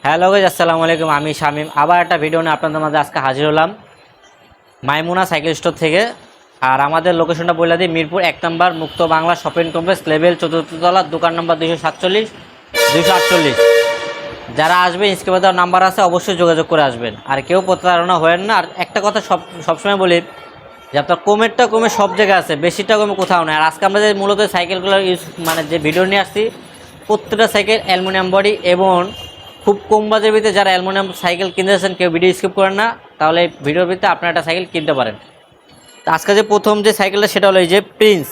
Hello guys, আসসালামু আলাইকুম। আমি শামিম আবার একটা ভিডিও নিয়ে আপনাদের মাঝে আজকে হাজির হলাম মাইমুনা সাইকেল স্টোর থেকে। আর আমাদের লোকেশনটা বলে দিই, মিরপুর 1 নম্বর মুক্ত Bangla shopping complex, level 4th তলা, দোকান নম্বর 247 248। যারা আসবেন স্ক্রিনে দেওয়া নাম্বার আছে, অবশ্যই যোগাযোগ করে আসবেন। আর কেউ প্রতারণা হবেন না। আর একটা কথা সবসময় বলি যে আপনার কমেরটা কমে সব জায়গায় আছে, বেশিটা কমে কোথাও নেই। আর আজকে আমরা যে মূলত সাইকেলগুলো যে ভিডিও নিয়ে আসছি, প্রত্যেকটা সাইকেল অ্যালুমিনিয়াম বডি এবং খুব কম বাজেটের ভিতরে যারা অ্যালুমিনিয়াম সাইকেল কিনতেছেন, কেউ ভিডিও স্কিপ করেন না, তাহলে ভিডিওর ভিতরে আপনারা একটা সাইকেল কিনতে পারেন। তো আজকে যে প্রথম যে সাইকেলটা সেটা হলো এই যে প্রিন্স।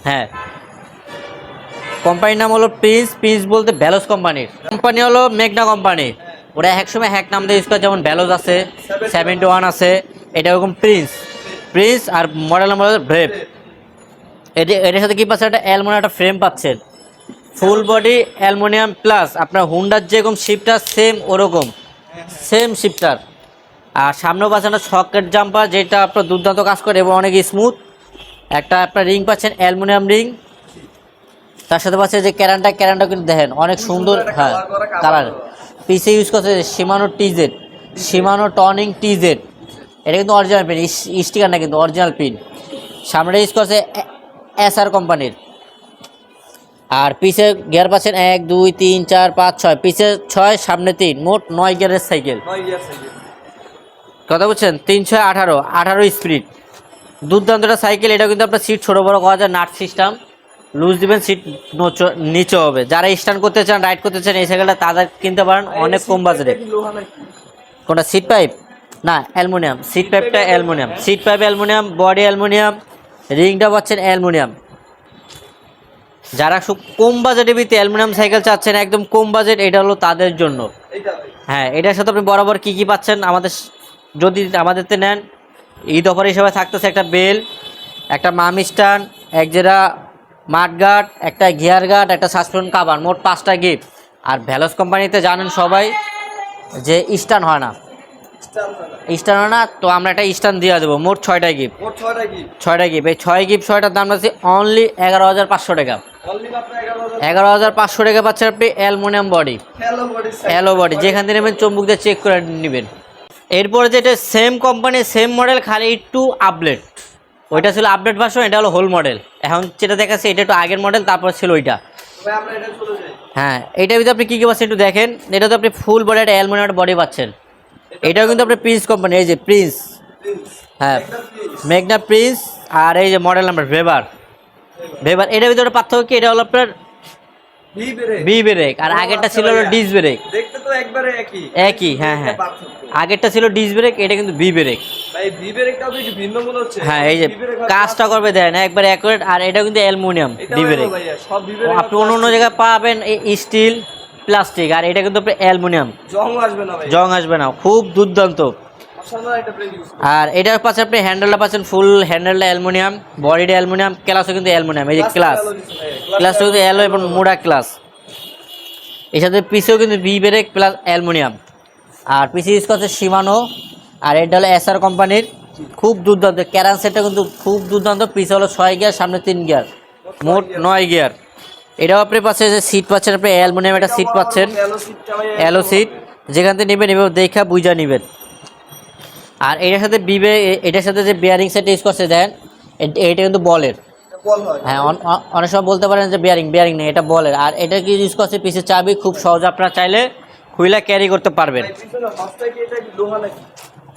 হ্যাঁ, কোম্পানির নাম হলো প্রিন্স। প্রিন্স বলতে ভ্যালোস কোম্পানির, কোম্পানি হলো মেঘনা কোম্পানি। ওরা একসময় হ্যাক নাম দিয়ে ইউজ করে, যেমন ভ্যালোস আছে, 71 আছে, এটা ওরকম প্রিন্স। প্রিন্স আর মডেল নাম্বার হলো ব্রেভ। এটার সাথে কি পাচ্ছেন, একটা অ্যালুমিনিয়াম একটা ফ্রেম পাচ্ছেন, ফুল বডি অ্যালুমিনিয়াম প্লাস আপনার হুন্ডার যেরকম শিফটার সেম ওরকম সেম শিফটার। আর সামনেও পাচ্ছেন একটা সকেট জাম্পার, যেটা আপনার দুর্দান্ত কাজ করে এবং অনেক স্মুথ। একটা আপনার রিং পাচ্ছেন অ্যালুমিনিয়াম রিং, তার সাথে পাচ্ছে যে ক্যারানটা কিন্তু দেখেন অনেক সুন্দর। হ্যাঁ, কালার। পিসে ইউজ করছে শিমানো টিজেড, শিমানো টনিং টিজেড। এটা কিন্তু অরিজিনাল পিন, স্টিকার না, কিন্তু অরিজিনাল পিন। সামনে ইউজ করছে এসআর কোম্পানির। আর পিছে গিয়ার পাচ্ছেন 1 2 3 4 5 6, পিছে 6 সামনে 3, মোট 9 গিয়ারের সাইকেল। কথা বলছেন 3 6 18 স্পিড। দুর্দান্ত একটা সাইকেল। এটা কিন্তু আপনার সিট ছোটো বড়ো করা যায়, নাট সিস্টেম, লুজ দিবেন, সিট নিচে হবে। যারা স্ট্যান্ড করতে চান, রাইড করতে চান, এই সাইকেলটা তাদের কিনতে পারেন অনেক কম বাজেটে। কোনটা সিট পাইপ? না, অ্যালুমিনিয়াম। সিট পাইপটা aluminium, seat pipe aluminium, body aluminium, রিংটা পাচ্ছেন অ্যালুমিনিয়াম। যারা খুব কম বাজেটের ভিতরে অ্যালুমিনিয়াম সাইকেল চাচ্ছেন, একদম কম বাজেট, এটা হলো তাদের জন্য। হ্যাঁ, এটার সাথে আপনি বরাবর কি পাচ্ছেন, যদি আমাদেরতে নেন, ঈদ অফার হিসেবে থাকতেছে একটা বেল, একটা মাম স্ট্যান্ড, এক জোড়া মাড গার্ড, একটা গিয়ার গার্ড, একটা সাসপেনশন কাভার, মোট 5টা গিফট। আর ভ্যালোস কোম্পানিতে জানেন সবাই যে স্ট্যান্ড হয় না, তো আমরা একটা স্ট্যান্ড দিয়ে দেবো। মোট 6টা গিফট, 6টা গিফট। এই 6 গিফট 6টার দাম আছে অনলি 11,500 টাকা। 11,500 টাকা পাচ্ছেন আপনি অ্যালুমিনিয়াম বডি, হ্যালো বডি, যেখান থেকে নেবেন চম্বুক দিয়ে চেক করে নেবেন। এরপরে যেটা সেম কোম্পানি সেম মডেল, খালি একটু আপডেট। ওইটা ছিল আপডেট ভার্সন, এটা হলো হোল মডেল। এখন যেটা দেখাচ্ছে এটা একটু আগের মডেল, তারপর ছিল ওইটা। হ্যাঁ, এইটার ভিতরে আপনি কী পাচ্ছেন একটু দেখেন। এটা তো আপনি ফুল বডি একটা অ্যালুমিনিয়াম বডি পাচ্ছেন। এটাও কিন্তু আপনি প্রিন্স কোম্পানি, এই যে প্রিন্স। হ্যাঁ, মেঘনা প্রিন্স। আর এই যে মডেল নাম্বার ভেবার। এটার ভিতরে পার্থক্য কি, এটা হলো আপনার বি ব্রেক, আর আগেরটা ছিল হলো ডিস ব্রেক। দেখতে তো একবারে একই। হ্যাঁ, আগেরটা ছিল ডিস ব্রেক, এটা কিন্তু বি ব্রেক। ভাই বি ব্রেকটাও তো একটু ভিন্ন মনে হচ্ছে। হ্যাঁ, এই যে কাজটা করবে দেন একবারে অ্যাকুরেট। আর এটা কিন্তু অ্যালুমিনিয়াম বি ব্রেক। সব বি ব্রেক আপনি অন্য জায়গায় পাবেন স্টিল প্লাস্টিক, আর এটা কিন্তু অ্যালুমিনিয়াম, জং আসবে না ভাই, জং আসবে না, খুব দুর্দান্ত। আর এটার পাশে আপনি হ্যান্ডেলটা পাচ্ছেন, ফুল হ্যান্ডেলটা অ্যালুমিনিয়াম, বডিটা অ্যালুমিনিয়াম, ক্লাসও কিন্তু অ্যালুমিনিয়াম। এই যে ক্লাসটা কিন্তু অ্যালো এবং মোড়া ক্লাস। এর সাথে পিসেও কিন্তু বি ব্রেক প্লাস অ্যালুমিনিয়াম। আর পিসি ইউজ করছে শিমানো, আর এটা হলো এসআর কোম্পানির। খুব দুর্দান্ত ক্যারান সেটটা কিন্তু খুব দুর্দান্ত। পিছে হলো 6 গিয়ার, সামনে 3 গিয়ার, মোট 9 গিয়ার। এটাও আপনি পাচ্ছেন যে সিট পাচ্ছেন, আপনি অ্যালুমিনিয়াম একটা সিট পাচ্ছেন, অ্যালো সিট, যেখান থেকে নেবেন এভাবে দেখা বুঝা নেবেন। আর এটার সাথে যে বিয়ারিং সেট ইউজ করছে দেন, এটা কিন্তু বলের। হ্যাঁ, অনেক সময় বলতে পারেন যে বিয়ারিং নেই, এটা বলের। আর এটা কি ইউজ করছে পিছের চাবি, খুব সহজে আপনারা চাইলে খুইলা ক্যারি করতে পারবেন।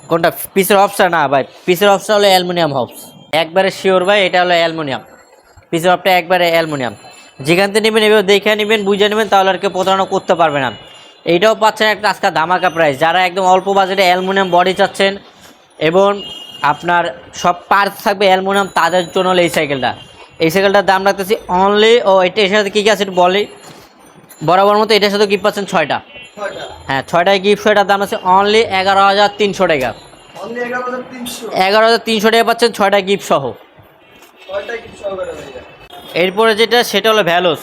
কোনটা পিসের হবসটা? না ভাই, পিসের হবসটা হলো অ্যালুমিনিয়াম হবস, একবারে শিওর ভাই, এটা হলো অ্যালুমিনিয়াম। পিসের হবটা একবারে অ্যালুমিনিয়াম। যেখান থেকে নেবেন এভাবে দেখে নেবেন, বুঝে নেবেন, তাহলে আর কেউ প্রতারণা করতে পারবে না। এইটাও পাচ্ছেন একটা আজকে ধামাকা প্রাইস। যারা একদম অল্প বাজেটে অ্যালুমিনিয়াম বডি চাচ্ছেন এবং আপনার সব পার্টস থাকবে অ্যালুমিনিয়াম, তাদের জন্য হলো এই সাইকেলটার দাম রাখতেছি অনলি, এটার সাথে কী কী আছে একটু বলি। বরাবর মতো এটার সাথে গিফট পাচ্ছেন 6টা। হ্যাঁ, 6টায় গিফট। 6টার দাম আছে অনলি 11,300 টাকা। 11,300 টাকা পাচ্ছেন 6টা গিফট সহ। এরপরে যেটা সেটা হলো ভ্যালোস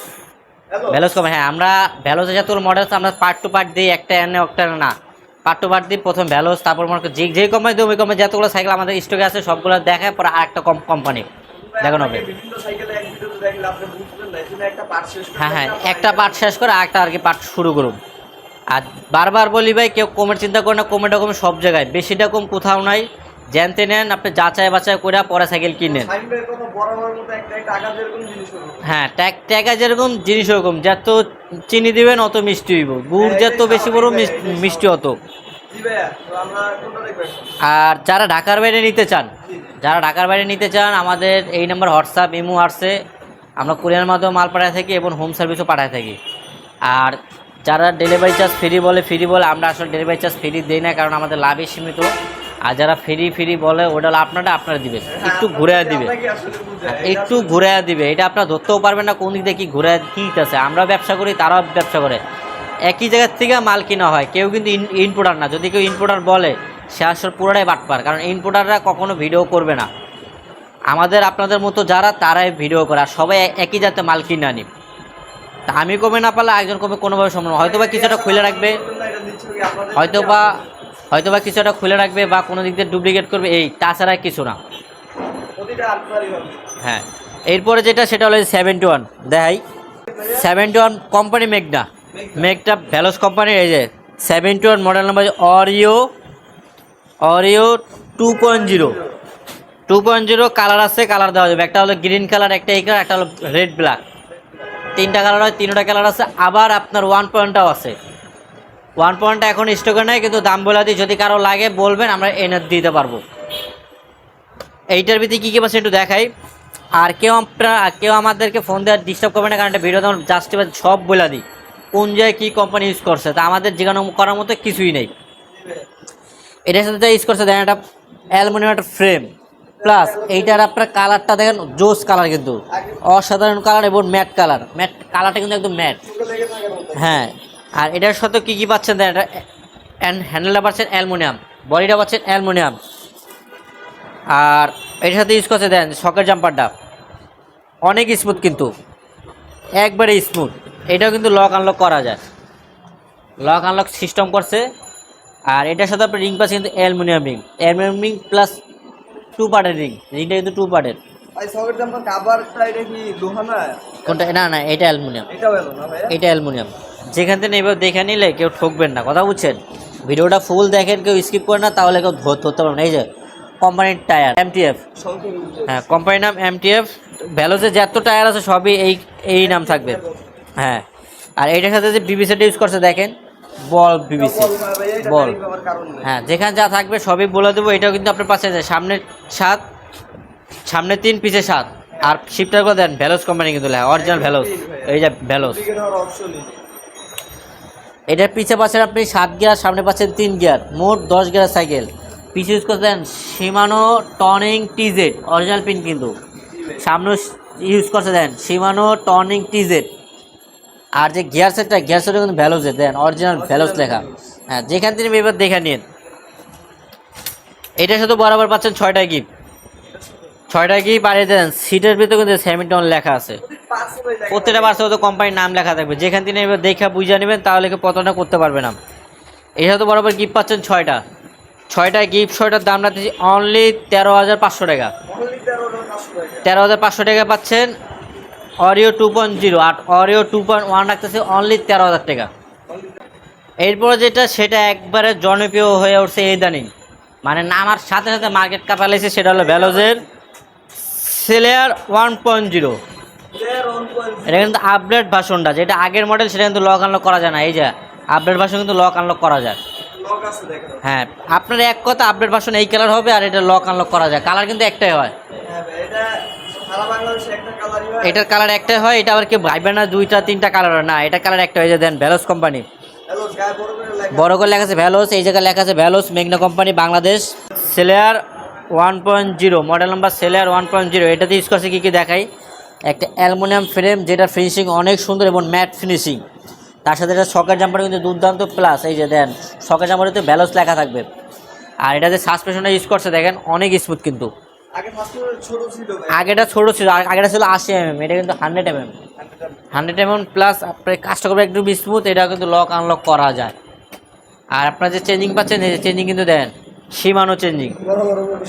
কোম্পানি। হ্যাঁ, আমরা ভ্যালোসের যতগুলো মডেল আছে আমরা পার্ট টু পার্ট দিই, একটা না, পার্ট টু পার্ট দিই। প্রথম ভ্যালোস, তারপর যে কোম্পানি দেবো ওই কোম্পানি যতগুলো সাইকেল আমাদের স্টকে আছে সবগুলো দেখায়, পরে আরেকটা কোম্পানি দেখানো হবে। হ্যাঁ, একটা পার্ট শেষ করে আরেকটা আর কি পার্ট শুরু করুন। আর বারবার বলি ভাই, কেউ কমের চিন্তা করে না, কমেটা কমে সব জায়গায়, বেশিটা কম কোথাও নাই। জানতে নেন, আপনি যাচাই বাছাই করে পরে সাইকেল কিনেন। শাহিন ভাইয়ের কথা বরাবর মতো একটা টাকা যেরকম জিনিস হলো। হ্যাঁ, টাকা যেরকম জিনিস ওরকম, যত চিনি দিবেন অত মিষ্টি হইব, গুড় যত বেশি বড় মিষ্টি অত। জি ভাইয়া, তো আমরা কোনটা দেখবো এখন? আর যারা ঢাকার বাইরে নিতে চান, যারা ঢাকার বাইরে নিতে চান, আমাদের এই নাম্বার হোয়াটসঅ্যাপ ইমো আসছে, আমরা কুরিয়ার মাধ্যমে মাল পাঠায় থাকি এবং হোম সার্ভিসও পাঠায় থাকি। আর যারা ডেলিভারি চার্জ ফ্রি বলে, আমরা আসলে ডেলিভারি চার্জ ফ্রি দিই না, কারণ আমাদের লাভই সীমিত। আর যারা ফ্রি বলে, ওটা হলো আপনারা দিবেন, একটু ঘুরে দিবে, আপনাকে আসলে বুঝায়। একটু ঘুরে দিবে। এটা আপনারা ধরতেও পারবেন না কোন দিক দিয়ে কি ঘুরে কী আছে। আমরা ব্যবসা করি, তারাও ব্যবসা করে, একই জায়গার থেকে মাল কিনা হয়। কেউ কিন্তু ইনপুটার না। যদি কেউ ইনপুটার বলে, সে আসলে পুরোটাই বাটপার, কারণ ইনপুটাররা কখনো ভিডিও করবে না। আমাদের আপনাদের মতো যারা, তারাই ভিডিও করে, আর সবাই একই জাতে মাল কিনে আনি। তা আমি কমে না পারলে একজন কমে কোনোভাবে সম্ভব না। হয়তোবা কিছুটা খুলে রাখবে, এটা দিচ্ছে কি আপনাদের? হয়তোবা কিছুটা খুলে রাখবে, বা কোনো দিক দিয়ে ডুপ্লিকেট করবে, এই তাছাড়া কিছু না। প্রতিটা আটবারই হবে। হ্যাঁ, এরপরে যেটা, সেটা হলো 71 দেখাই। 71 কোম্পানি মেঘটা ভ্যালোস কোম্পানির। এই যে 71 মডেল নাম্বার অরিও 2.0 কালার আছে, কালার দেওয়া যাবে। একটা হলো গ্রিন কালার, একটা এই কালার, একটা হলো রেড ব্ল্যাক। তিনটা কালার হয়, তিনটা কালার আছে। আবার আপনার 1 পয়েন্টটাও আছে। 1 পয়েন্টটা এখন স্টকে নেই, কিন্তু দাম বলে দিই, যদি কারো লাগে বলবেন, আমরা এনে দিতে পারবো। এইটার ভিতরে কী পাচ্ছে একটু দেখাই। আর কেউ আমাদেরকে ফোন দেওয়ার ডিস্টার্ব করবে না, কারণ একটা ভিডিও তখন জাস্ট সব বলে দিই কোন জায়গায় কী কোম্পানি ইউজ করছে। তা আমাদের জিজ্ঞাসা করার মতো কিছুই নেই। এটার সাথে যা ইউজ করছে দেখেন, একটা অ্যালুমিনিয়াম একটা ফ্রেম, প্লাস এইটার আপনার কালারটা দেখেন, জোস কালার, কিন্তু অসাধারণ কালার এবং ম্যাট কালারটা কিন্তু একদম ম্যাট। হ্যাঁ, আর এটার সাথে কী পাচ্ছেন দেখেন, এটা হ্যান্ডেলটা পাচ্ছেন অ্যালুমিনিয়াম, বডিটা পাচ্ছেন অ্যালুমিনিয়াম। আর এটার সাথে ইউজ করছে দেন সকেট জাম্পারটা, অনেক স্মুথ, কিন্তু একবারে স্মুথ। এটাও কিন্তু লক আনলক করা যায়, লক আনলক সিস্টেম করছে। আর এটার সাথে আপনার রিং পাচ্ছে কিন্তু অ্যালুমিনিয়াম রিং প্লাস 2 পার্টের রিংটা কিন্তু 2 পার্টের। ভাই সকেট জাম্পার কভারটা এটা কি লোহা না? কোনটা? না, এটা অ্যালুমিনিয়াম। এটাও এলো না ভাইয়া? এটা অ্যালুমিনিয়াম। যেখান থেকে এবার দেখে নিলে কেউ ঠকবেন না, কথা বুঝছেন। ভিডিওটা ফুল দেখেন, কেউ স্কিপ করে না, তাহলে কেউ ধরতে পারবেন না। এই যে কোম্পানির টায়ার MTF, হ্যাঁ কোম্পানির নাম MTF। ভ্যালোসে যত টায়ার আছে সবই এই নাম থাকবে। হ্যাঁ, আর এইটার সাথে যে বিবিসিটা ইউজ করছে দেখেন, বল বিবিসি বল। হ্যাঁ, যেখানে যা থাকবে সবই বলে দেবো। এটাও কিন্তু আপনার পাশে আছে, সামনে 3 পিছে 7। আর শিফটারগুলো দেন ভ্যালোস কোম্পানি কিন্তু লেখা, অরিজিনাল ভ্যালোস। এই যে ভ্যালোস, এটার পিছে পাচ্ছেন আপনি 7 গিয়ার, সামনে পাচ্ছেন 3 গিয়ার, মোট 10 গিয়ার সাইকেল। পিছে ইউজ করতে দেন Shimano Tourney TZ, original pin কিন্তু। সামনে ইউজ করতে দেন শিমানো টর্নিং TZ। আর যে গিয়ার সেটটা কিন্তু ভ্যালোসের দেন, অরিজিনাল ভ্যালোস লেখা। হ্যাঁ, যেখান থেকে এবার দেখে নিন। এটার সাথে বরাবর পাচ্ছেন 6টা গিফট, আর দেন সিটের ভিতরে কিন্তু 70 লেখা আছে। প্রত্যেকটা বাসে তো কোম্পানির নাম লেখা থাকবে, যেখান থেকে এবার দেখে বুঝে নেবেন, তাহলে কি পতনটা করতে পারবে না। এর সাথে বরাবর গিফট পাচ্ছেন 6টা গিফট। 6টার দাম রাখতেছি অনলি 13,500 টাকা। 13,500 টাকা পাচ্ছেন অরিও 2.0। আর অরিও 2.1 রাখতেছে অনলি 13,000 টাকা। এরপর যেটা, সেটা একবারে জনপ্রিয় হয়ে উঠছে ইদানিং, মানে নামার সাথে সাথে মার্কেট কাঁপালেছে, সেটা হলো ভ্যালোসের সেলিয়ার 1.0। এটা কিন্তু আপডেট ভার্সনটা, যেটা আগের মডেল সেটা কিন্তু লক আনলক করা যায় না। এই যে আপডেট ভার্সন কিন্তু লক আনলক করা যায়। হ্যাঁ, আপনার এক কথা আপডেট ভার্সন এই কালার হবে, আর এটা লক আনলক করা যায়। কালার কিন্তু একটাই হয়, এটার কালার একটাই হয়। এটা আবার কেউ ভাইবে না 2টা 3টা কালার হয় না, এটা কালার একটা হয়ে যায়। দেন ভ্যালোস কোম্পানি, বড় করে লেখা আছে ভ্যালোস, এই জায়গায় লেখা আছে ভ্যালোস মেঘনা কোম্পানি বাংলাদেশ। সেলিয়ার 1.0 মডেল নাম্বার, সেলিয়ার 1.0। এটাতে ইউজ করছে কী দেখাই, একটা অ্যালুমিনিয়াম ফ্রেম, যেটা ফিনিশিং অনেক সুন্দর এবং ম্যাট ফিনিশিং। তার সাথে এটা সকেট জাম্পার কিন্তু দুর্দান্ত, প্লাস এই যে দেন সকেট জাম্পারে ভ্যালোস লেখা থাকবে। আর এটা যে সাসপেনশনটা ইউজ করছে দেখেন, অনেক স্মুথ কিন্তু। আগেটা ছোট ছিল, আগেটা ছিল 80 mm, এটা কিন্তু 100 mm প্লাস। আপনার কাজটা করবে একটু স্মুথ, এটা কিন্তু লক আনলক করা যায়। আর আপনার যে চেঞ্জিং পাচ্ছেন, এই যে চেঞ্জিং কিন্তু দেন শিমানো চেঞ্জিং।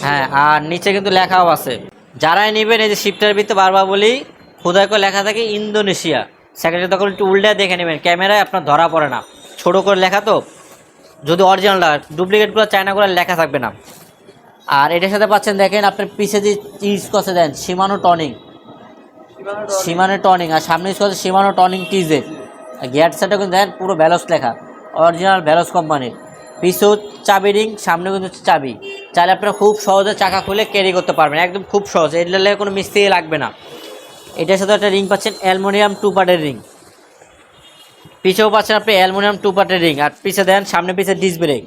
হ্যাঁ, আর নিচে কিন্তু লেখাও আছে। যারাই নেবেন, এই যে শিফটার ভিতরে বারবার বলি খোদাই করে লেখা থাকে ইন্দোনেশিয়া। সেকেন্ডে তখন একটু উল্টে দেখে নেবেন, ক্যামেরায় আপনার ধরা পড়ে না। ছোট করে লেখা তো, যদি অরিজিনালটা, ডুপ্লিকেটগুলো চায়নাগুলো লেখা থাকবে না। আর এটার সাথে পাচ্ছেন দেখেন আপনার পিছে যে ইউজ করছে দেন শিমানো টনিং, শিমানো টনিং, আর সামনে ইউজ করছে শিমানো টনিং টিজে। গিয়ার সেটটা কিন্তু দেখেন পুরো ভ্যালোস লেখা, অরিজিনাল ভ্যালোস কোম্পানির। পিছেও চাবি রিং, সামনে কিন্তু চাবি। চাইলে আপনারা খুব সহজে চাকা খুলে ক্যারি করতে পারবেন, একদম খুব সহজে, এটার লেগে কোনো মিস্ত্রি লাগবে না। এটার সাথে একটা রিং পাচ্ছেন অ্যালুমিনিয়াম 2 পার্টের রিং, পিছেও পাচ্ছেন আপনি অ্যালুমিনিয়াম 2 পার্টের রিং। আর পিছে দেন সামনে পিছে ডিস ব্রেক,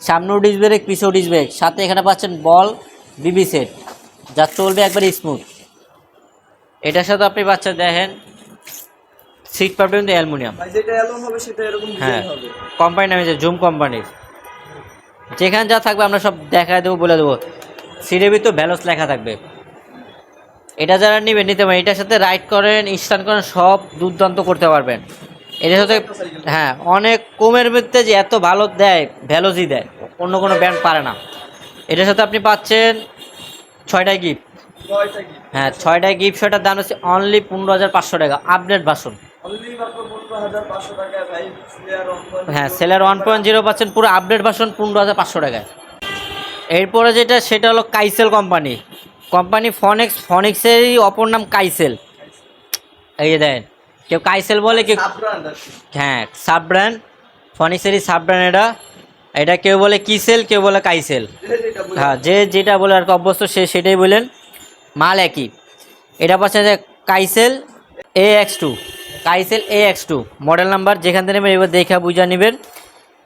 সামনেও ডিস ব্রেক পিছেও ডিস ব্রেক, সাথে এখানে পাচ্ছেন বল বিবি সেট, যা চলবে একবারে স্মুথ। এটার সাথে আপনি পাচ্ছেন দেখেন সিট পাবেন কিন্তু অ্যালুমিনিয়াম। ভাই যেটা অ্যালন হবে সেটা এরকম হ্যাঁ, ডিজাইন হবে। কোম্পানি নামে যে জুম কোম্পানির, যেখানে যা থাকবে আমরা সব দেখায় দেবো, বলে দেবো। সিটের ভিতর ভ্যালোস লেখা থাকবে। এটা যারা নেবেন নিতে পারেন, এটার সাথে রাইড করেন, স্টার্ট করেন, সব দুর্দান্ত করতে পারবেন এটার সাথে। হ্যাঁ, অনেক কমের ভিত্তিতে যে এত ভালো দেয়, ভ্যালোসই দেয়, অন্য কোনো ব্র্যান্ড পারে না। এটার সাথে আপনি পাচ্ছেন 6টায় গিফট। ছয়টা কি হ্যাঁ, 6টায় গিফট, সেটার দাম হচ্ছে অনলি 15,500 টাকা, আপডেট ভার্সন। অনলি মাত্র 15,500 টাকায় ভাই স্লেয়ার 1.0। হ্যাঁ, সেলার 1.0 পাচ্ছেন পুরো আপডেট ভার্সন 15,500 টাকায়। এরপরে যেটা সেটা হলো কাইসেল কোম্পানি, ফনিক্সেরই অপর নাম কাইসেল। এই যে দেখেন, কেউ কাইসেল বলে, কেউ সাব ব্র্যান্ড আর কি। হ্যাঁ সাব ব্র্যান্ড, ফনিক্সেরই সাব ব্র্যান্ড এটা। এটা কেউ বলে কিসেল, কেউ বলে কাইসেল। যেটা বলে হ্যাঁ, যে যেটা বলে আর কি অভ্যস্ত সে সেটাই বলেন, মাল একই। এটা পাচ্ছেন যে কাইসেল AX2, কাইসেল AX2 মডেল নাম্বার, যেখান থেকে নেবেন এবার দেখা বুঝা নেবেন।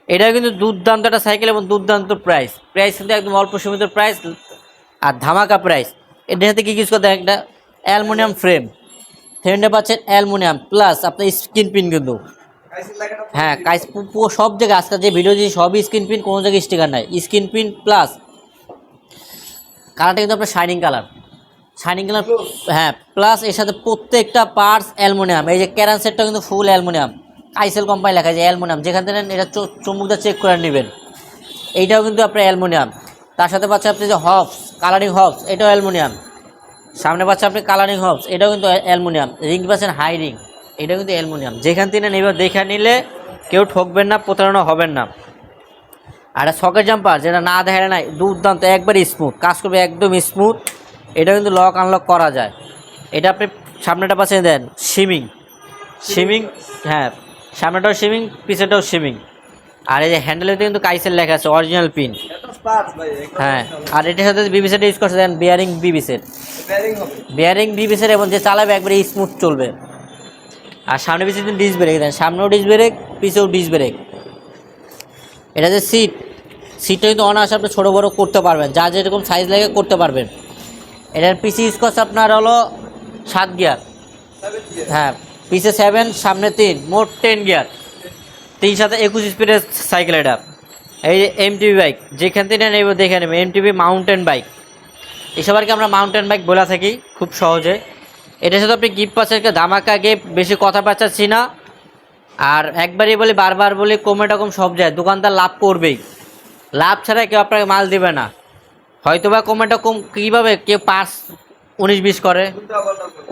এটা কিন্তু দুর্দান্ত একটা সাইকেল এবং দুর্দান্ত প্রাইস কিন্তু একদম অল্প সীমিত প্রাইস আর ধামাকা প্রাইস। এটার সাথে কী ইউজ করতে হয়, একটা অ্যালুমিনিয়াম ফ্রেমটা পাচ্ছেন অ্যালুমিনিয়াম প্লাস আপনার স্ক্রিন পিন কিন্তু। কাইসেল লাগানো। হ্যাঁ, সব জায়গায় আজকাল যে ভিডিও দিয়েছি সবই স্ক্রিন পিন, কোনো জায়গায় স্টিকার নাই, স্ক্রিন পিন প্লাস কালারটা কিন্তু আপনার শাইনিং কালার। হ্যাঁ, প্লাস এর সাথে প্রত্যেকটা পার্টস অ্যালুমিনিয়াম। এই যে ক্যারান সেটটা কিন্তু ফুল অ্যালুমিনিয়াম, কাইসেল কোম্পানি লেখা যায় অ্যালুমিনিয়াম, যেখান থেকে নেন এটা চমুকটা চেক করে নেবেন। এইটাও কিন্তু আপনার অ্যালুমিনিয়াম। তার সাথে পাচ্ছে আপনি যে হবস, কালারিং হবস, এটাও অ্যালুমিনিয়াম। সামনে পাচ্ছে আপনি কালারিং হবস, এটাও কিন্তু অ্যালুমিনিয়াম। রিং পাচ্ছেন হাই রিং, এটাও কিন্তু অ্যালুমিনিয়াম। যেখান থেকে নেন এবার দেখে নিলে কেউ ঠকবেন না, প্রতারণা হবেন না। আর সকেট জাম্পার যেটা না দেখা নাই, দুর্দান্ত, একবারে স্মুথ, কাজ করবে একদম স্মুথ। এটা কিন্তু লক আনলক করা যায়। এটা আপনি সামনেটা পাশে দেন শিমিং, হ্যাঁ সামনেটাও শিমিং, পিছেটাও শিমিং। আর এই যে হ্যান্ডেলে কিন্তু কাইসেল লেখা আছে, অরিজিনাল পিন। এটা স্পার্কস ভাই একদম। হ্যাঁ, আর এটার সাথে বিবি সেট ইউজ করছে দেন, বিয়ারিং বিবি সেট, বেয়ারিং হবে। বিয়ারিং বিবি সেট, এবং যে চালাবে একবারে স্মুথ চলবে। আর সামনে পিছিয়ে কিন্তু ডিস ব্রেক দেন, সামনেও ডিস ব্রেক, পিছেও ডিস ব্রেক। এটা যে সিটটা কিন্তু অনায়াসে আপনি ছোটো বড়ো করতে পারবেন, যা যেরকম সাইজ লাগে করতে পারবেন। এটার পিছে ইউজ করছে আপনার হলো 7 গিয়ার। হ্যাঁ, পিছে 7, সামনে 3, মোট 10 গিয়ার। 3 সাথে 21 স্পিডের সাইকেল এটা। এই যে MTB বাইক, যেখান থেকে নেব দেখে নেবে, MTB মাউন্টেন বাইক। এসব আর কি আমরা মাউন্টেন বাইক বলে থাকি খুব সহজে। এটার সাথে আপনি গিফট পাচ্ছেন, ধামাকা গিফট, বেশি কথা পাচ্ছি না। আর একবারই বলি, বারবার বলি, কমেটা কম সব যায়, দোকানদার লাভ করবেই, লাভ ছাড়া কেউ আপনাকে মাল দেবে না। হয়তো বা কমেটা কম কীভাবে, কেউ 5-19-20 করে,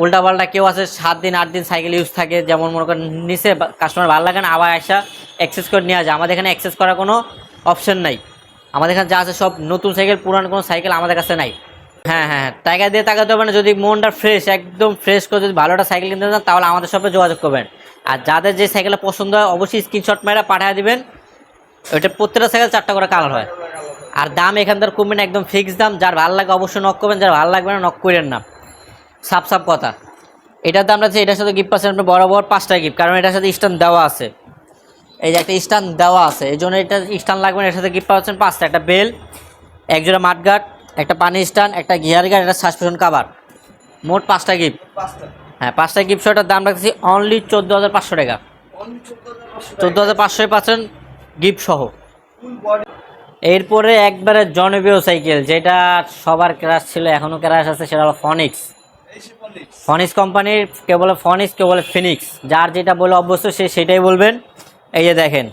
উল্টাপাল্টা। কেউ আছে 7 দিন 8 দিন সাইকেল ইউজ থাকে, যেমন মনে করেন নিচে কাস্টমার ভালো লাগে না, আবার আসা অ্যাক্সেস করে নেওয়া যায়। আমাদের এখানে অ্যাক্সেস করার কোনো অপশন নাই। আমাদের এখানে যা আছে সব নতুন সাইকেল, পুরানো কোনো সাইকেল আমাদের কাছে নাই। হ্যাঁ, টাকা দিয়ে তাকাতে হবে না। যদি মনটা ফ্রেশ, একদম ফ্রেশ করে যদি ভালো একটা সাইকেল কিনতে চান, তাহলে আমাদের সাথে যোগাযোগ করবেন। আর যাদের যে সাইকেলটা পছন্দ হয় অবশ্যই স্ক্রিনশট মেরে পাঠিয়ে দিবেন। ওইটা প্রত্যেকটা সাইকেল 4টা করে কালার হয়। আর দাম এখানকার কমবে না, একদম ফিক্স দাম। যার ভালো লাগে অবশ্যই নক করবেন, যার ভালো লাগবে না নক করেন না, সাপ কথা। এটার দাম আছে, এটার সাথে গিফট পাচ্ছেন আপনি বরাবর 5টা গিফট, কারণ এটার সাথে স্ট্যান্ড দেওয়া আছে। এই যে একটা স্ট্যান্ড দেওয়া আছে, এই জন্য এটা স্ট্যান্ড লাগবে না। এর সাথে গিফট পাচ্ছেন 5টা, একটা বেল, একজোড়া মাঠগার্ড, একটা পানি স্ট্যান্ড, একটা গিয়ার গার্ড, একটা সাসপেনশন কাভার, মোট 5টা গিফট। হ্যাঁ, 5টা গিফট সহটার দাম রাখছি অনলি 14,500 টাকা। 14,500 পাচ্ছেন গিফট সহ। এরপরে একবারে জনপ্রিয় সাইকেল, যেটা সবার ক্রাশ ছিল, এখনও ক্রাশ আছে, সেটা হলো ফনিক্স কোম্পানির। কেউ বলে ফনিক্স, কেউ বলে ফিনিক্স, যার যেটা বলে অভ্যস্ত সে সেটাই বলবেন। এই যে দেখেন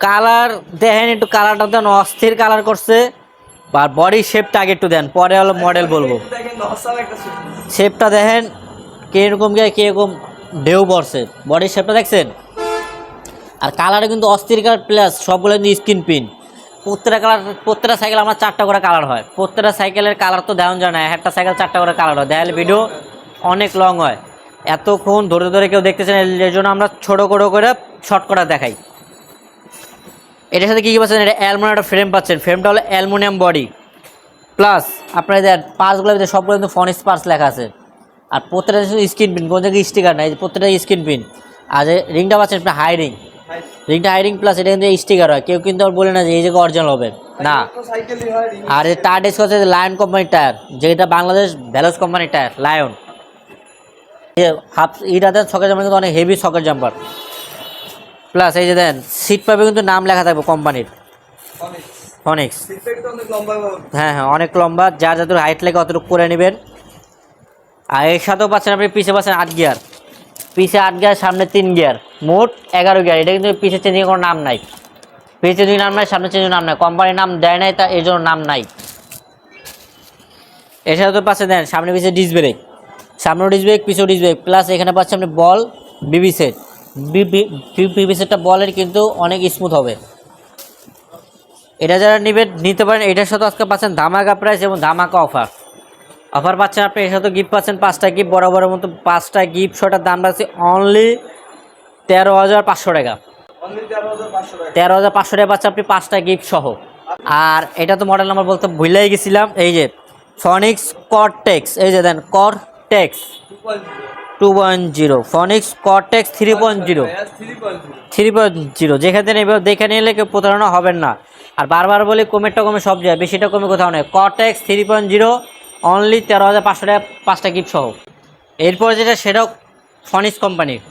কালার, দেখেন একটু কালারটা দেন, অস্থির কালার করছে। বা বডি শেপটা আগে একটু দেন, পরে হলো মডেল বলবো। শেপটা দেখেন কীরকম গিয়ে কীরকম ঢেউ পড়ছে, বডির শেপটা দেখছেন। আর কালারে কিন্তু অস্থির কালার প্লাস সবগুলো কিন্তু স্ক্রিন প্রিন্ট। প্রত্যেকটা সাইকেল আমার 4টা করে কালার হয়। প্রত্যেকটা সাইকেলের কালার তো দেওয়া যায় না, একটা সাইকেল 4টা করে কালার হয়, দেখালে ভিডিও অনেক লং হয়। এতক্ষণ ধরে ধরে কেউ দেখতেছেন, এর জন্য আমরা ছোটো করে শর্ট করে দেখাই। এটার সাথে কী কী পাচ্ছেন, এটা অ্যালুমিনিয়াম একটা ফ্রেম পাচ্ছেন। ফ্রেমটা হলো অ্যালুমিনিয়াম বডি প্লাস আপনার দেন পার্টসগুলোর ভিতরে সবগুলো কিন্তু ফনিক্স পার্টস লেখা আছে। আর প্রত্যেকটা স্ক্রিন প্রিন্ট, কোনো জায়গায় স্টিকার নাই, প্রত্যেকটা স্ক্রিন প্রিন্ট। আর যে রিংটা পাচ্ছেন আপনার হাই রিং, রিংটা হাই রিং প্লাস এটা কিন্তু স্টিকার হয়, কেউ কিন্তু আর বলে না যে এই জায়গায় অরিজিনাল হবে না। আর এই টায়ার ডিস্ক হচ্ছে লায়ন কোম্পানির টায়ার, যেটা বাংলাদেশ ভ্যালোস কোম্পানির টায়ার লায়ন। হাফ ইটা দেন সকেট জাম্পার কিন্তু অনেক হেভি সকেট জাম্পার প্লাস এই যে দেন সিট পাইপে কিন্তু নাম লেখা থাকবে কোম্পানির ফনিক্স। হ্যাঁ হ্যাঁ অনেক লম্বা, যার যতটুকু হাইট লেগে অতটুকু করে নেবেন। আর এর সাথেও পাচ্ছেন আপনি পিছে পাচ্ছেন 8 গিয়ার, পিছে 8 গিয়ার, সামনে 3 গিয়ার, মোট 11 গিয়ার। এটা কিন্তু পিছে চেঞ্জিং কোনো নাম নাই, পিছে চেঞ্জিং নাম নাই, সামনে চেঞ্জিং নাম নাই, কোম্পানির নাম দেয় নাই, তা এই জন্য নাম নাই। এর সাথে পাচ্ছে দেন সামনে পিছে ডিস্ক ব্রেক, সামনেও ডিস্ক ব্রেক পিছেও ডিস্ক ব্রেক প্লাস এখানে পাচ্ছেন আপনি বল বিবি সেট। বিবি সেটটা বলের কিন্তু অনেক স্মুথ হবে। এটা যারা নেবেন নিতে পারেন। এটার সাথে আজকে পাচ্ছেন ধামাকা প্রাইস এবং ধামাকা অফার পাচ্ছেন আপনি। এর সাথে গিফট পাচ্ছেন 5টা গিফট, বরাবরের মতো 5টা গিফট। শটার দাম রাখছি অনলি 13,500 টাকা। 13,500 টাকা পাচ্ছেন আপনি 5টা গিফট সহ। আর এটা তো মডেল নাম্বার বলতে ভুলেই গেছিলাম, এই যে ফনিক্স কর্টেক্স, এই যে দেন কর্টেক্স 2.0, ফনিক্স কর্টেক্স 3.0, যেখানে এবার দেখে নিলে কেউ প্রতারণা হবেন না। আর বারবার বলি কমেরটা কমে সব যায়, বেশিটা কমে কোথাও নেই। কর্টেক্স 3.0 অনলি 13,500 টাকা 5টা গিফট সহ। এরপর যেটা সেটাও ফনিক্স কোম্পানির,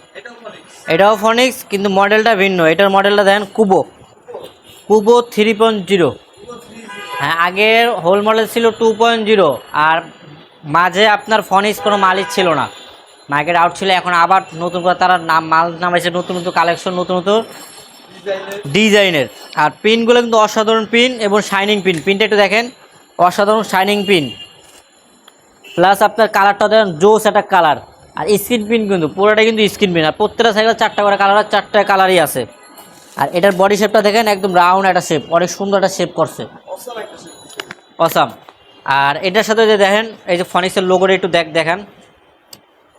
এটাও ফনিক্স কিন্তু মডেলটা ভিন্ন। এটার মডেলটা দেখেন কুবো 3.0। হ্যাঁ আগের হোল মডেল ছিল 2.0, আর মাঝে আপনার ফনিক্স কোনো মালিক ছিল না, মার্কেট আউট ছিল। এখন আবার নতুন করে তারা মাল নামাইছে, নতুন কালেকশন, নতুন ডিজাইনের। আর পিনগুলো কিন্তু অসাধারণ পিন এবং শাইনিং পিন, পিনটা একটু দেখেন, অসাধারণ শাইনিং পিন প্লাস আপনার কালারটা দেখেন জোস একটা কালার। আর স্ক্রিন পিন কিন্তু পুরোটা কিন্তু স্ক্রিন পিন, আর প্রত্যেকটা সাইকেল 4টা করে কালার, 4টা কালারই আছে। আর এটার বডি শেপটা দেখেন একদম রাউন্ড একটা শেপ, অনেক সুন্দর একটা শেপ করছে, অসাম। আর এটার সাথে যে দেখেন এই যে ফনিক্সের লোগোটা একটু দেখান,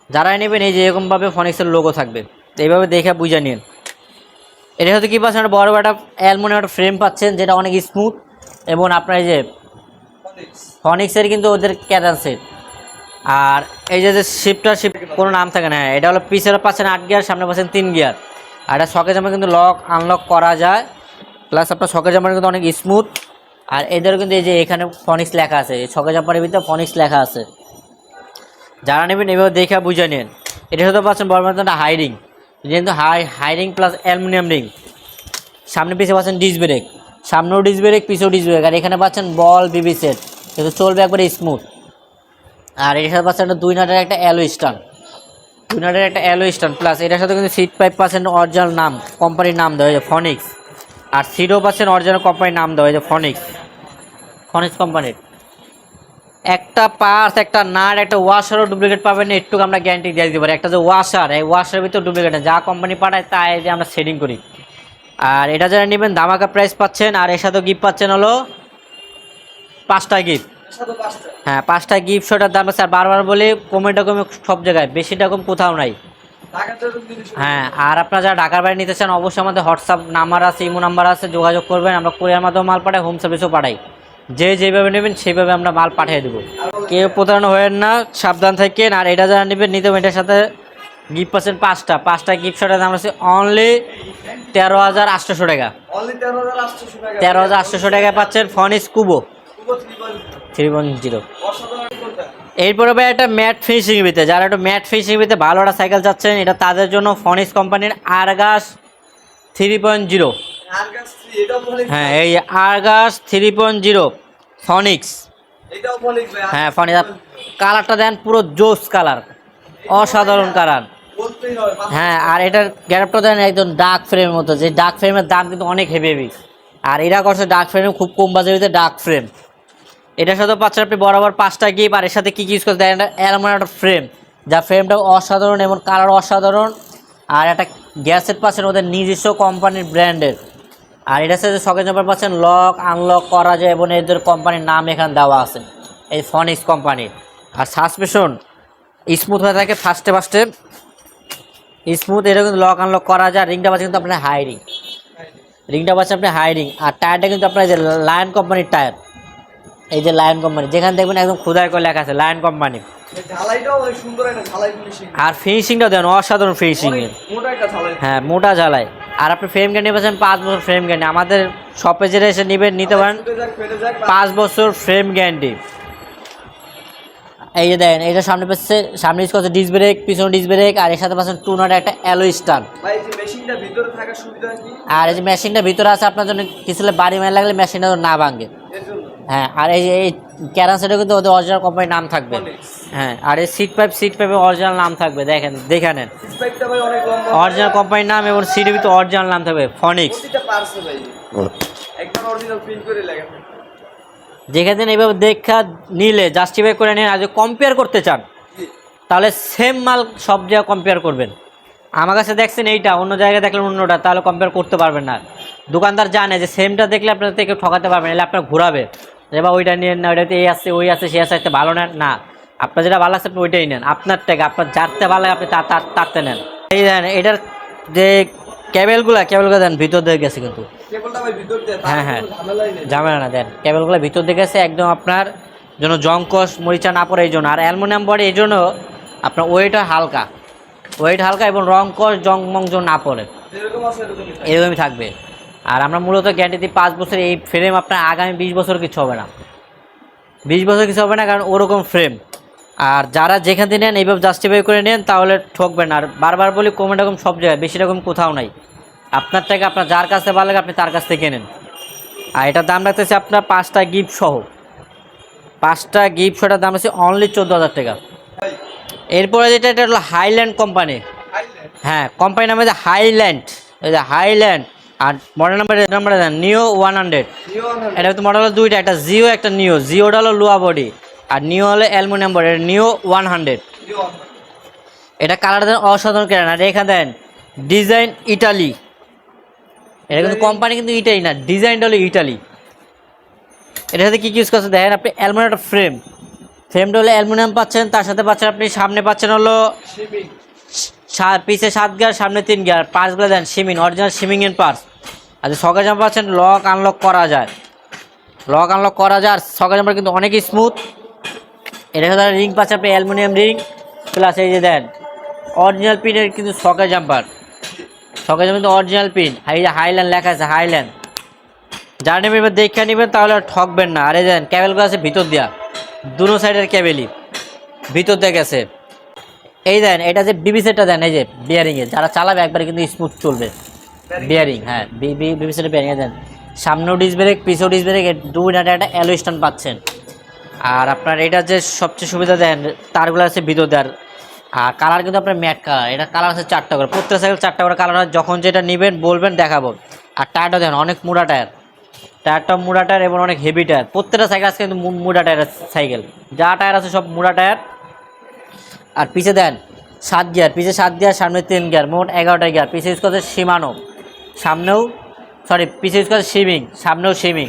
যারাই নেবেন এই যে এরকমভাবে ফনিক্সের লোগো থাকবে, এইভাবে দেখে বুঝে নিন। এটার সাথে কী পাচ্ছেন, একটা বড় একটা অ্যালুমিনিয়াম একটা ফ্রেম পাচ্ছেন, যেটা অনেক স্মুথ। এবং আপনার এই যে ফনিক্সের কিন্তু ওদের ক্যাডেন্সের। আর এই যে শিপ কোনো নাম থাকে না, এটা হলো পিছের পাচ্ছেন 8 গিয়ার, সামনে পাচ্ছেন 3 গিয়ার। আর এটা সকেট জাম্পার কিন্তু লক আনলক করা যায়, প্লাস আপনার সকেট জাম্পার কিন্তু অনেক স্মুথ। আর এদেরও কিন্তু এই যে এখানে ফনিক্স লেখা আছে, এই সকেট জাম্পারের ভিতরে ফনিক্স লেখা আছে, যারা নেবেন এভাবে দেখে বুঝে নিন। এটার সাথে পাচ্ছেন বড় একটা হাই রিং, যেহেতু high ring plus aluminium ring. সামনে পিছিয়ে পাচ্ছেন ডিস্ক ব্রেক, সামনেও ডিস্ক ব্রেক পিছেও ডিস্ক ব্রেক। আর এখানে পাচ্ছেন বল বিবি সেট, কিন্তু চলবে একবারে স্মুথ। আর এটার সাথে পাচ্ছেন 2 নাটের একটা অ্যালো স্ট্যান্ড, প্লাস এটার সাথে কিন্তু সিট পাইপ পাচ্ছেন অরিজিনাল নাম, কোম্পানির নাম দেওয়া হয়েছে ফনিক্স। আর সিটও পাচ্ছেন অরিজিনাল কোম্পানির নাম দেওয়া হয়েছে ফনিক্স কোম্পানির। একটা পার্স, একটা নাট, একটা ওয়াশারও ডুপ্লিকেট পাবেন না, একটু আমরা গ্যারান্টি দিয়ে দিতে পারি। একটা যে ওয়াশার, এই ওয়াশারের ভিতরে ডুপ্লিকেট যা কোম্পানি পাঠায় তাই যে আমরা সেটিং করি। আর এটা যারা নেবেন ধামাকা প্রাইস পাচ্ছেন। আর এর সাথে গিফট পাচ্ছেন হলো 5টা গিফট। হ্যাঁ 5টা গিফট, শটার দাম আছে। আর বারবার বলে কমেটা কমে সব জায়গায়, বেশিটা কম কোথাও নাই। হ্যাঁ আর আপনারা যারা ঢাকার বাইরে নিতে চান অবশ্যই আমাদের হোয়াটসঅ্যাপ নাম্বার আছে, ইমো নাম্বার আছে, যোগাযোগ করবেন। আমরা কুরিয়ার মাধ্যমে মাল পাঠাই, হোম সার্ভিসও পাঠাই, যেভাবে নেবেন সেইভাবে আমরা মাল পাঠিয়ে দেবো। কেউ প্রতারণা হবেন না, সাবধান থাকেন। আর এটা যারা নেবেন নিতে এটার সাথে গিফট পাচ্ছেন 5টা গিফট, শটার দাম আছে অনলি 13,800 টাকা। 13,800 টাকায় পাচ্ছেন ফনিক্স কুবো 3.0। এরপরে ভাই একটা ম্যাট ফিনিশিং ভিতরে, যারা একটু ম্যাট ফিনিশিং ভিতরে ভালো একটা সাইকেল চাচ্ছেন, এটা তাদের জন্য ফনিক্স কোম্পানির আরগাস 3.0। হ্যাঁ এই আরগাস 3.0 ফনিক্স। হ্যাঁ ফনিক্স কালারটা দেন পুরো জোস কালার, অসাধারণ কালার। হ্যাঁ আর এটার গ্যারাপটা দেন একদম ডার্ক ফ্রেমের মতো, যে ডার্ক ফ্রেমের দাম কিন্তু অনেক হেভি। আর এরা করছে ডার্ক ফ্রেম খুব কম বাজারে ডার্ক ফ্রেম। এটার সাথে পাচ্ছেন আপনি বরাবর 5টা গিফট। আর এর সাথে কী ইউজ করতে দেন, অ্যালুমিনিয়াম একটা ফ্রেম, যা ফ্রেমটা অসাধারণ এবং কালার অসাধারণ। আর একটা গিয়ার সেট পাচ্ছেন ওদের নিজস্ব কোম্পানির ব্র্যান্ডের। আর এটা সাথে সকেট জাম্পার পাচ্ছেন লক আনলক করা যায় এবং এদের কোম্পানির নাম এখানে দেওয়া আছে, এই ফনিক্স কোম্পানির। আর সাসপেনশন স্মুথ হয়ে থাকে ফার্স্টে স্মুথ, এটা কিন্তু লক আনলক করা যায়। রিংটা পাচ্ছেন কিন্তু আপনার হাই রিংটা পাচ্ছেন আপনি হাই রিং। আর টায়ারটা কিন্তু আপনার যে লায়ন কোম্পানির টায়ার, এই যে লায়ন কোম্পানি, যেখানে দেখবেন একদম খোদাই করে লেখা আছে লায়ন কোম্পানি। ঝালাইটাও অনেক সুন্দর একটা ঝালাই ফিনিশিং। আর ফিনিশিংটা দেন অসাধারণ ফিনিশিং এর, মোটা একটা ঝালাই। হ্যাঁ মোটা ঝালাই। আর আপনি ফ্রেম গ্যারান্টি পাচ্ছেন 5 বছর ফ্রেম গ্যারান্টি। আমাদের শপে যেটা এসে নিতে পারেন ফেটে যাক 5 বছর ফ্রেম গ্যারান্টি। এই যে দেখেন এটা সামনে পাচ্ছে, সামনে ইউজ করছে ডিস্ক ব্রেক, পিছনে ডিস্ক ব্রেক। আর এর সাথে পাচ্ছেন 2 নট একটা অ্যালয় স্টার। ভাই এই যে মেশিনটা ভিতরে থাকার সুবিধা কি? আর এই যে মেশিনটা ভিতরে আছে আপনার জন্য কিছু বাড়ি মেরে লাগলে মেশিনটা না ভাঙে। এর জন্য হ্যাঁ, আর এই যে এই ক্যারান সেটে কিন্তু ওদের অরিজিনাল কোম্পানির নাম থাকবে। হ্যাঁ, আর এই সিট পাইপে অরিজিনাল নাম থাকবে, দেখে নেন পাইপটা ভাই অনেক লম্বা, অরিজিনাল কোম্পানির নাম এবং সিটের ভিতরে অরিজিনাল নাম থাকবে ফনিক্স। প্রতিটা পার্টসে ভাই একদম অরিজিনাল প্রিন্ট করে লেখা থাকে। যেখানে এইভাবে দেখা নিলে জাস্টিফাই করে নিন। আর যদি কম্পেয়ার করতে চান তাহলে সেম মাল সব জায়গায় কম্পেয়ার করবেন। আমার কাছে দেখছেন এইটা, অন্য জায়গায় দেখলেন অন্যটা, তাহলে কম্পেয়ার করতে পারবেন না। দোকানদার জানে যে সেমটা দেখলে আপনার থেকে ঠকাতে পারবেন, এলে আপনার ঘোরাবে যে বা ওইটা নিন না, ওইটাতে এই আসছে ওই আছে সে আসতে ভালো নেন না। আপনার যেটা ভালো আছে আপনি ওইটাই নেন, আপনার থেকে আপনার যারতে ভালো লাগে আপনি তারতে নেন। এই দেন এটার যে কেবেলগুলো দেন ভিতর দিয়ে গেছে কিন্তু, কেবলটা ভাই ভিতর দিয়ে, হ্যাঁ হ্যাঁ ঝামেলাই নেই। ঝামেলা না। দেন কেবেলগুলো ভিতর দিয়ে গেছে একদম আপনার জন্য জংকস মরিচা না পড়ে এই জন্য। আর অ্যালুমিনিয়াম বডি এই জন্য আপনার ওয়েট হালকা এবং রংকস জংমং যেন না পড়ে, যেরকম আছে এরকমই থাকে। এরকমই থাকবে। আর আমরা মূলত গ্যারান্টি দিই 5 বছর। এই ফ্রেম আপনার আগামী 20 বছর কিছু হবে না, 20 বছর কিছু হবে না, কারণ ওরকম ফ্রেম। আর যারা যেখান থেকে নেন এইভাবে জাস্টিফাই করে নেন তাহলে ঠকবেন। আর বারবার বলি কম এরকম সব জায়গায়, বেশি রকম কোথাও নাই। আপনার থেকে আপনার যার কাছে ভালো লাগে আপনি তার কাছ থেকে নেন। আর এটার দাম রাখতেছে আপনার 5টা গিফট সহ, 5টা গিফট সহটার দাম আছে অনলি 14,000 টাকা। ভাই এরপরে যেটা এটা হলো হাইল্যান্ড কোম্পানি। হাইল্যান্ড হ্যাঁ, কোম্পানির নাম হচ্ছে হাইল্যান্ড, এই যে হাইল্যান্ড। আর মডেল নাম্বার দেন নিও 100। নিও এটা কিন্তু মডেল হলো দুইটা, একটা জিও একটা নিও। জিওটা হলো লোয়া বডি আর নিও হলো অ্যালুমিনিয়াম বডি। এটা নিও 100। নিও এটা কালার দেন অসাধারণ কেন। আর এখানে দেন ডিজাইন ইটালি, এটা কিন্তু কোম্পানি কিন্তু ইটালি না, ডিজাইনটা হলো ইটালি। এটার সাথে কী ইউজ করছে দেখেন আপনি, অ্যালুমিনিয়াম ফ্রেমটা হলো অ্যালুমিনিয়াম পাচ্ছেন, তার সাথে পাচ্ছেন আপনি সামনে পাচ্ছেন হলো শিপিং পিছে 7 গিয়ার সামনে 3 গিয়ার, পার্টসগুলো দেন সিমিং, অরিজিনাল সিমিং এর পার্টস। আর সকেট জাম্পার পাচ্ছেন লক আনলক করা যায়, আর সকেট জাম্পার কিন্তু অনেক স্মুথ। এটার সাথে রিং পাচ্ছেন আপনি অ্যালুমিনিয়াম রিং প্লাস এই যে দেন অরিজিনাল পিনের কিন্তু সকেট জাম্পার কিন্তু অরিজিনাল পিন। এই যে হাইল্যান্ড লেখা আছে হাইল্যান্ড, যারা নেবেন এবার দেখে নেবেন তাহলে আর ঠকবেন না। আর এই দেন ক্যাবেলগুলো আছে ভিতর দেওয়া, দুনো সাইডের ক্যাবেলই ভিতর দিয়ে গেছে। এই দেন এটা যে বিবি সেটটা দেন, এই যে বিয়ারিংয়ে যারা চালাবে একবারে কিন্তু স্মুথ চলবে বিয়ারিং। হ্যাঁ, বিবি সেটের বিয়ারিংয়ে দেন সামনেও ডিস্ক ব্রেক পিছেও ডিস্ক ব্রেক, দুই নাটে একটা অ্যালয় স্ট্যান্ড পাচ্ছেন। আর আপনার এটা যে সবচেয়ে সুবিধা দেন তারগুলো আছে ভিতর দেওয়ার। আর কালার কিন্তু আপনার ম্যাট কালার, এটা কালার আছে 4টা করে, প্রত্যেক সাইকেল 4টা করে কালার হয়। যখন যেটা নেবেন বলবেন দেখাবো। আর টায়ারটা দেন অনেক মোটা টায়ারটা মোটা টায়ার এবং অনেক হেভি টায়ার। প্রত্যেকটা সাইকেল আছে কিন্তু মোটা টায়ারের সাইকেল, যা টায়ার আছে সব মোটা টায়ার। আর পিছে দেন 7 গিয়ার, পিছে 7 গিয়ার সামনে 3 গিয়ার, মোট 11টা গিয়ার। পিছে ইউজ করছে সীমানো, পিছে ইউজ করছে সিমিং, সামনেও সিমিং।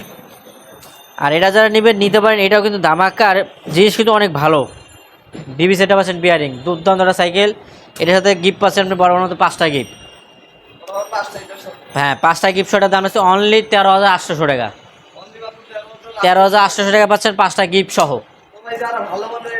আর এটা যারা নেবেন নিতে পারেন, এটাও কিন্তু ধামাকা। আর জিনিস কিন্তু অনেক ভালো। বিবি সেটটা পাচ্ছেন বিয়ারিং, দুর্দান্ত সাইকেল। এটার সাথে গিফট পাচ্ছেন আপনি বড় মতো 5টা গিফট। হ্যাঁ, 5টা গিফট শটার দাম আছে অনলি 13,800 টাকা। 13,800 টাকা পাচ্ছেন 5টা গিফট সহ। ভাই যারা ভালো মানে